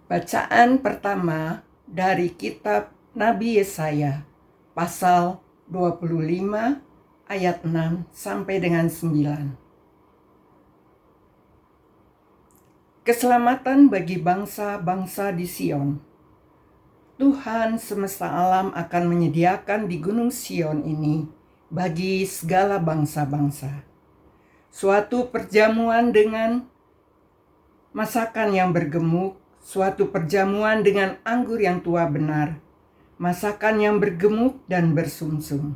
Bacaan pertama dari kitab Nabi Yesaya, pasal 25 ayat 6 sampai dengan 9. Keselamatan bagi bangsa-bangsa di Sion. Tuhan semesta alam akan menyediakan di Gunung Sion ini bagi segala bangsa-bangsa suatu perjamuan dengan masakan yang bergemuk, suatu perjamuan dengan anggur yang tua benar, masakan yang bergemuk dan bersumsum,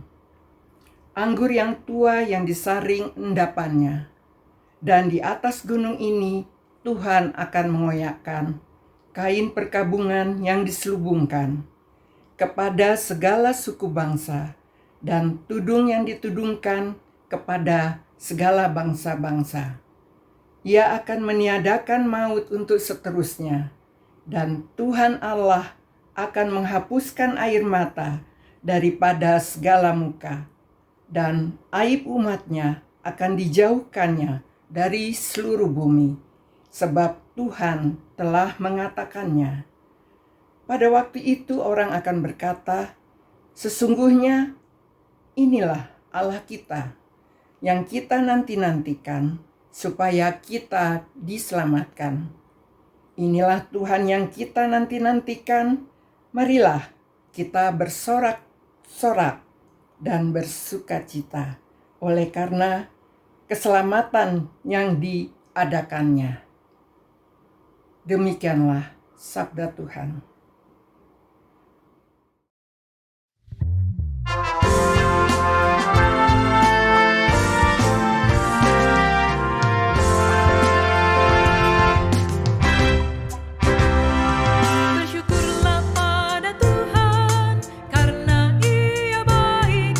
anggur yang tua yang disaring endapannya. Dan di atas gunung ini Tuhan akan mengoyakkan kain perkabungan yang diselubungkan kepada segala suku bangsa, dan tudung yang ditudungkan kepada segala bangsa-bangsa. Ia akan meniadakan maut untuk seterusnya, dan Tuhan Allah akan menghapuskan air mata daripada segala muka, dan aib umatnya akan dijauhkannya dari seluruh bumi, sebab Tuhan telah mengatakannya. Pada waktu itu orang akan berkata, sesungguhnya inilah Allah kita, yang kita nanti-nantikan, supaya kita diselamatkan. Inilah Tuhan yang kita nanti-nantikan, marilah kita bersorak-sorak dan bersukacita oleh karena keselamatan yang diadakannya. Demikianlah sabda Tuhan. Bersyukurlah pada Tuhan, karena Ia baik.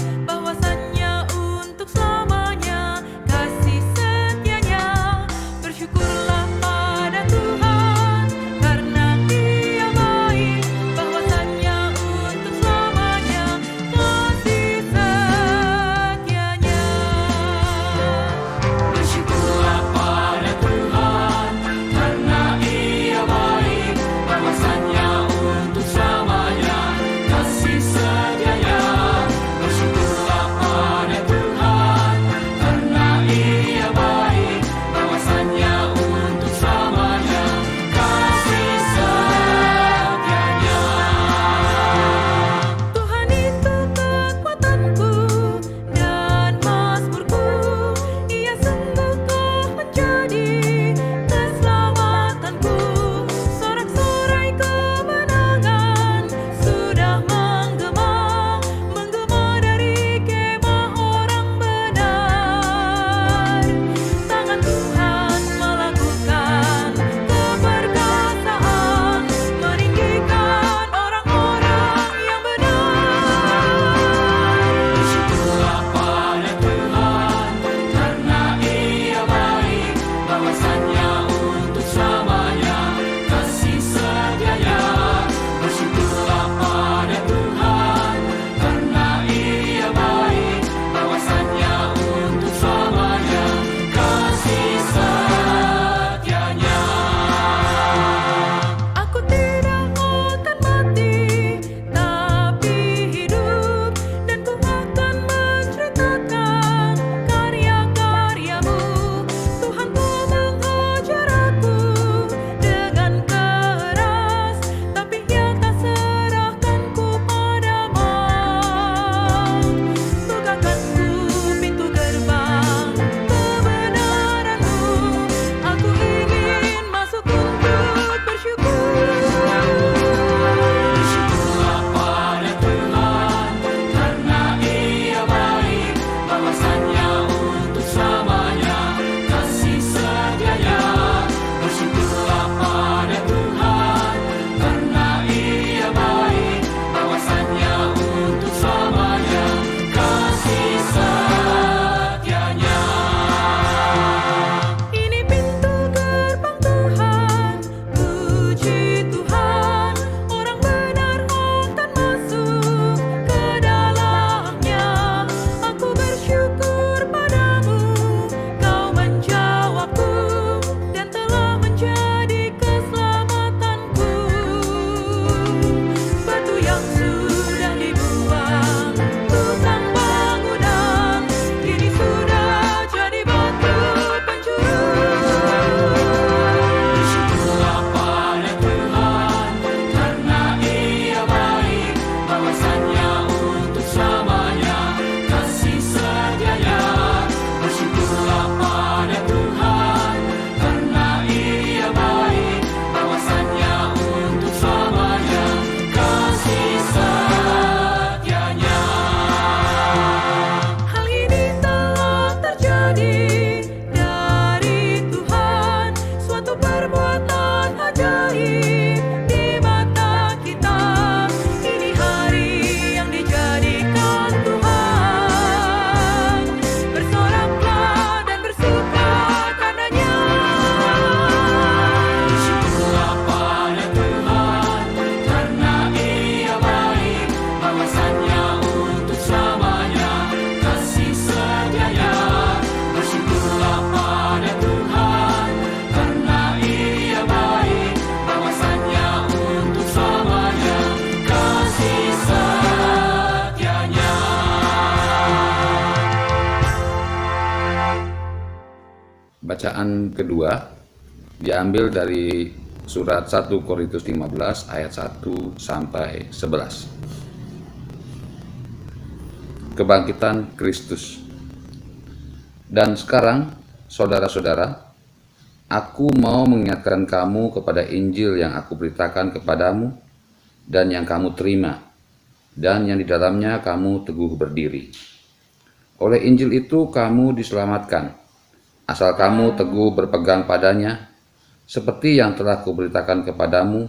Bacaan kedua diambil dari surat 1 Korintus 15 ayat 1 sampai 11. Kebangkitan Kristus. Dan sekarang, saudara-saudara, aku mau mengingatkan kamu kepada Injil yang aku beritakan kepadamu dan yang kamu terima, dan yang di dalamnya kamu teguh berdiri. Oleh Injil itu kamu diselamatkan, asal kamu teguh berpegang padanya, seperti yang telah kuberitakan kepadamu,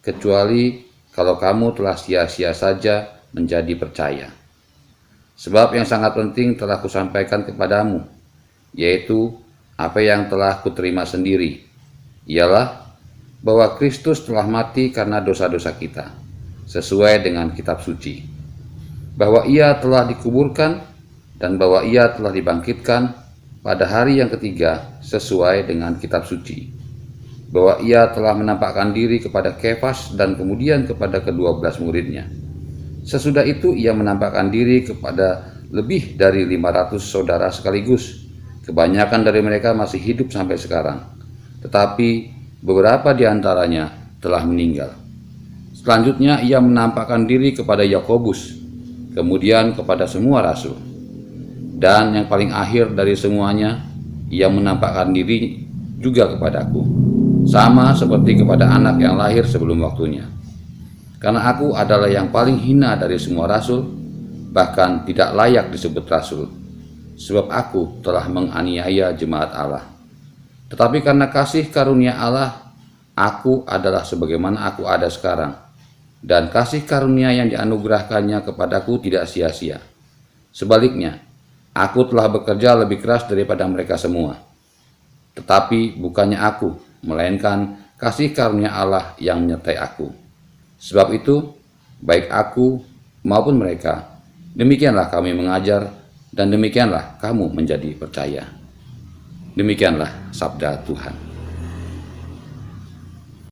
kecuali kalau kamu telah sia-sia saja menjadi percaya. Sebab yang sangat penting telah kusampaikan kepadamu, yaitu apa yang telah kuterima sendiri, ialah bahwa Kristus telah mati karena dosa-dosa kita, sesuai dengan kitab suci, bahwa ia telah dikuburkan, dan bahwa ia telah dibangkitkan pada hari yang ketiga sesuai dengan kitab suci, bahwa ia telah menampakkan diri kepada Kefas dan kemudian kepada ke-12 muridnya. Sesudah itu ia menampakkan diri kepada lebih dari 500 saudara sekaligus. Kebanyakan dari mereka masih hidup sampai sekarang, tetapi beberapa di antaranya telah meninggal. Selanjutnya ia menampakkan diri kepada Yakobus, kemudian kepada semua rasul. Dan yang paling akhir dari semuanya, ia menampakkan diri juga kepadaku, sama seperti kepada anak yang lahir sebelum waktunya. Karena aku adalah yang paling hina dari semua rasul, bahkan tidak layak disebut rasul, sebab aku telah menganiaya jemaat Allah. Tetapi karena kasih karunia Allah, aku adalah sebagaimana aku ada sekarang, dan kasih karunia yang dianugerahkannya kepadaku tidak sia-sia. Sebaliknya, aku telah bekerja lebih keras daripada mereka semua. Tetapi bukannya aku, melainkan kasih karunia Allah yang menyertai aku. Sebab itu, baik aku maupun mereka, demikianlah kami mengajar, dan demikianlah kamu menjadi percaya. Demikianlah sabda Tuhan.